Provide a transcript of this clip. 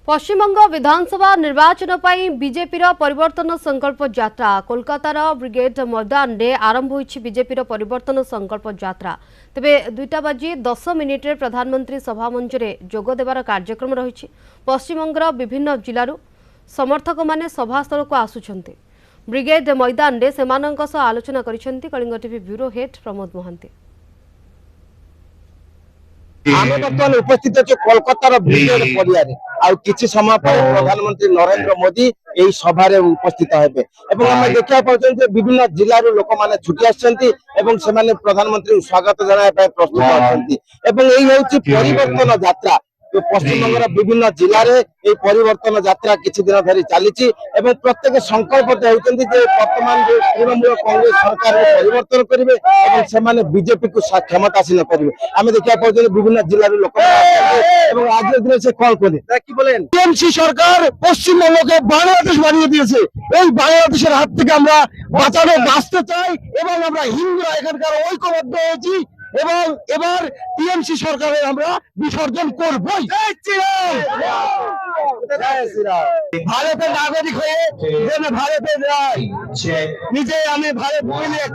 पश्चिमबंग विधानसभा निर्वाचन पर बीजेपी परिवर्तन संकल्प यात्रा कोलकातार ब्रिगेड मैदान में आरंभ होईछि बीजेपी परिवर्तन संकल्प यात्रा। तेबे 2:10 प्रधानमंत्री सभामंच में जोग देवार कार्यक्रम रही। पश्चिमबंगर विभिन्न जिलूर समर्थक माने सभास्थल को आसुछन्ति। ब्रिगेड मैदान में सेमानंक सह आलोचना करिसेंति Kalinga TV bureau head Pramod Mohanty. आमे बर्तमान उपस्थित अच्छे कोलकातार ब्रिगेड पड़ियारे किसी समय पर प्रधानमंत्री नरेंद्र मोदी यही सभा उपस्थित हेबे एवं आमे देखा पाउछन विभिन्न जिल्लार लोक माने छुटी आछन्ति एवं सेमाने प्रधानमंत्री स्वागत जनाय पय प्रस्तुत अछन्ति एवं एही होछि परिवर्तन यात्रा। पश्चिम बंगर विभिन्न जिले में परिवर्तन यात्रा किसी दिन धरी चली प्रत्येक संकल्प होती वर्तमान जो तृणमूल कांग्रेस सरकार परिवर्तन करेंगे बीजेपी को क्षमतासीन करेंगे। आम देखा पाते विभिन्न जिले लोक आज दिन से कौन कहले टीएमसी सरकार पश्चिम बंग के बांग्लादेश बानिए दिए बांग्लादेश हाथ থেকে আমরা বাঁচানো বাঁচতে চাই এবং আমরা হিন্দুরা এখানকার ঐক্যবদ্ধ হয়েছি এবং এবার টিএমসি সরকারের আমরা বিসর্জন করবই। ভারতের নাগরিক হয়ে ভারতের নিজে আমি ভারত